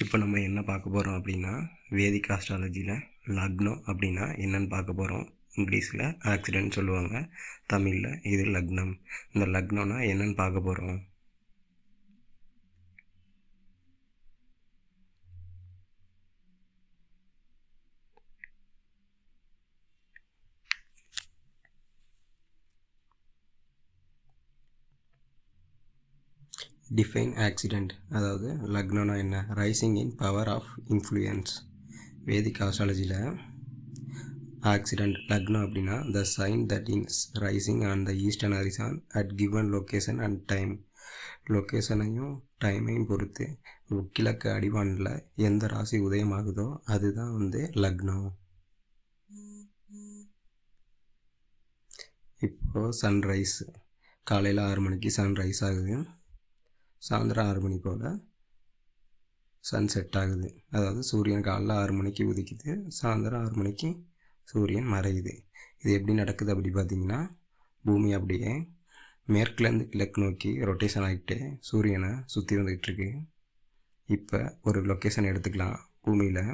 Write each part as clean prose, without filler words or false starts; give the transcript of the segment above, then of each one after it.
இப்போ நம்ம என்ன பார்க்க போகிறோம் அப்படின்னா, வேதிக் ஆஸ்ட்ராலஜியில் லக்னம் அப்படின்னா என்னன்னு பார்க்க போகிறோம். இங்கிலீஷில் ஆக்சிடென்ட் சொல்லுவாங்க, தமிழில் இது லக்னம். இந்த லக்னம்னா என்னன்னு பார்க்க போகிறோம். டிஃபைன் ஆக்சிடென்ட், அதாவது லக்னம்னா என்ன? Rising in power of influence. Vedic ஆஸ்ட்ராலஜியில் ஆக்சிடென்ட் லக்னம் அப்படின்னா the sign that is rising on the eastern horizon at given location and time. லொக்கேஷனையும் டைமையும் பொறுத்து கிழக்கு அடிவானில் எந்த ராசி உதயமாகுதோ அதுதான் லக்னம். இப்போது சன்ரைஸ் காலையில் 6 மணிக்கு சன்ரைஸ் ஆகுது, சாயந்தரம் 6 மணி போல் சன் செட் ஆகுது. அதாவது சூரியன் காலைல 6 மணிக்கு உதிக்குது, சாயந்தரம் 6 மணிக்கு சூரியன் மறையுது. இது எப்படி நடக்குது அப்படி பார்த்திங்கன்னா, பூமி அப்படியே மேற்குலேருந்து கிழக்கு நோக்கி ரொட்டேஷன் ஆகிட்டு சூரியனை சுற்றி வந்துக்கிட்டுருக்கு. இப்போ ஒரு லொக்கேஷன் எடுத்துக்கலாம் பூமியில்,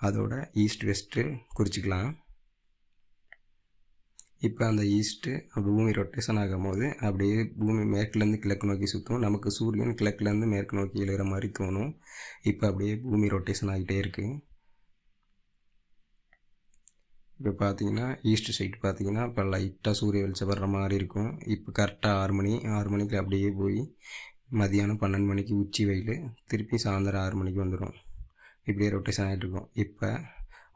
அதோட ஈஸ்ட் வெஸ்ட்டு குறிச்சிக்கலாம். இப்போ அந்த ஈஸ்ட்டு பூமி ரொட்டேஷன் ஆகும் போது அப்படியே பூமி மேற்குலேருந்து கிழக்கு நோக்கி சுற்றும், நமக்கு சூரியன் கிழக்குலேருந்து மேற்கு நோக்கி எழுகிற மாதிரி தோணும். இப்போ அப்படியே பூமி ரொட்டேஷன் ஆகிட்டே இருக்குது. இப்போ பார்த்தீங்கன்னா ஈஸ்ட் சைடு பார்த்தீங்கன்னா இப்போ லைட்டாக சூரிய வெளிச்சம் வர்ற மாதிரி இருக்கும். இப்போ கரெக்டாக 6 மணிக்கு அப்படியே போய் மதியானம் 12 மணிக்கு உச்சி வெயில், திருப்பி சாயந்தரம் 6 மணிக்கு வந்துடும். இப்படியே ரொட்டேஷன் ஆகிட்டு இருக்கும். இப்போ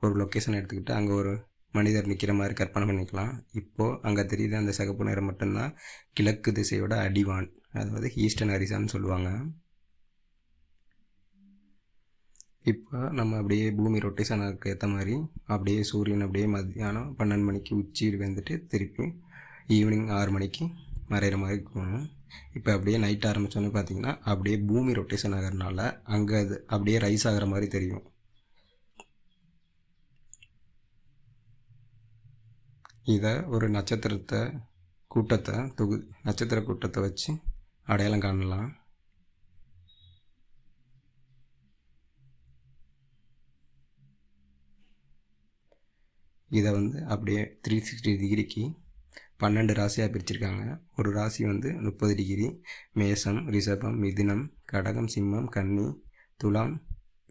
ஒரு லொக்கேஷன் எடுத்துக்கிட்டு அங்கே ஒரு மனிதர் நிற்கிற மாதிரி கற்பனை பண்ணிக்கலாம். இப்போது அங்கே தெரியுது அந்த சிகப்பு நிறம் மட்டும்தான் கிழக்கு திசையோட அடிவான், அதாவது ஈஸ்டர்ன் ஹரிசான்னு சொல்லுவாங்க. இப்போ நம்ம அப்படியே பூமி ரொட்டேஷனுக்கு ஏற்ற மாதிரி அப்படியே சூரியன் அப்படியே மத்தியானம் 12 மணிக்கு உச்சியில் வந்துட்டு திருப்பி ஈவினிங் 6 மணிக்கு மறைகிற மாதிரி போகணும். இப்போ அப்படியே நைட் ஆரம்பித்தோன்னே பார்த்தீங்கன்னா அப்படியே பூமி ரொட்டேஷன் ஆகிறதுனால அங்கே அது அப்படியே ரைஸ் ஆகிற மாதிரி தெரியும். இதை ஒரு நட்சத்திர கூட்டத்தை வச்சு அடையாளம் காணலாம். இதை அப்படியே 360 டிகிரிக்கு 12 ராசியாக பிரிச்சிருக்காங்க. ஒரு ராசி 30 டிகிரி, மேசம், ரிஷபம், மிதுனம், கடகம், சிம்மம், கன்னி, துலாம்,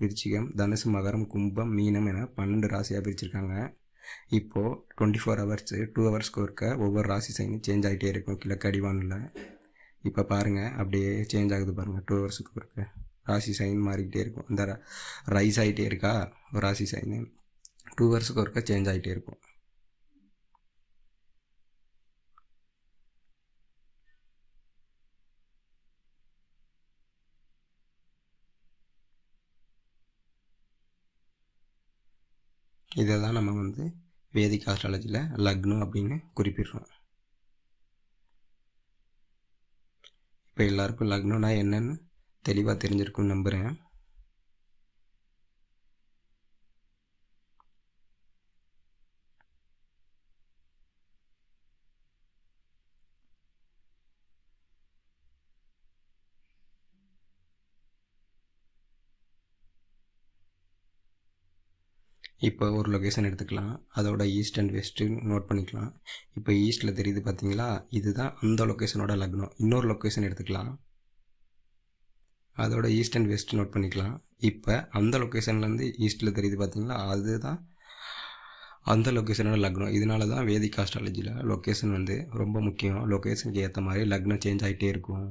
விருச்சிகம், தனுசு, மகரம், கும்பம், மீனம் என 12 ராசியாக பிரிச்சிருக்காங்க. இப்போது 24 ஹவர்ஸ் 2 ஹவர்ஸ்க்கு ஒருக்க ஒவ்வொரு ராசி சைனும் சேஞ்ச் ஆகிட்டே இருக்கும் கிழக்கு அடிவானில். இப்போ பாருங்கள் அப்படியே சேஞ்ச் ஆகுது பாருங்கள். 2 ஹவர்ஸுக்கு ஒருக்க ராசி சைன் மாறிக்கிட்டே இருக்கும். அந்த ரைஸ் ஆகிட்டே இருக்கா ஒரு ராசி சைனு, 2 ஹவர்ஸுக்கு ஒருக்க சேஞ்ச் ஆகிட்டே இருக்கும். இதை தான் நம்ம வேதிக் ஆஸ்ட்ராலஜியில் லக்னம் அப்படின்னு குறிப்பிடுறோம். இப்போ எல்லாருக்கும் லக்னம்னா என்னன்னு தெளிவாக தெரிஞ்சிருக்குன்னு நம்புகிறேன். இப்போ ஒரு லொக்கேஷன் எடுத்துக்கலாம், அதோட ஈஸ்ட் அண்ட் வெஸ்ட்டு நோட் பண்ணிக்கலாம். இப்போ ஈஸ்ட்டில் தெரியுது பார்த்தீங்களா, இதுதான் அந்த லொக்கேஷனோட லக்னம். இன்னொரு லொக்கேஷன் எடுத்துக்கலாம், அதோட ஈஸ்ட் அண்ட் வெஸ்ட் நோட் பண்ணிக்கலாம். இப்போ அந்த லொக்கேஷன்லேருந்து ஈஸ்ட்டில் தெரியுது பார்த்தீங்களா, அதுதான் அந்த லொக்கேஷனோட லக்னம். இதனால தான் வேதிக் ஆஸ்ட்ராலஜியில் லொக்கேஷன் ரொம்ப முக்கியம். லொக்கேஷனுக்கு ஏற்ற மாதிரி லக்னம் சேஞ்ச் ஆகிட்டே இருக்கும்.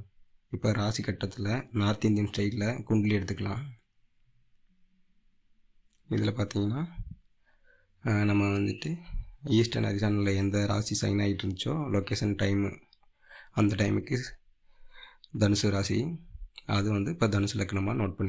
இப்போ ராசி கட்டத்தில் நார்த் இந்தியன் ஸ்டைலில் குண்டலி எடுத்துக்கலாம். இதில் பார்த்தீங்கன்னா நம்ம ஈஸ்டர்ன் ஹரிசானில் எந்த ராசி சைன் ஆகிட்டு இருந்துச்சோ லொக்கேஷன் டைமு, அந்த டைமுக்கு தனுசு ராசி அது இப்போ தனுசு லக்னமாக நோட் பண்ணி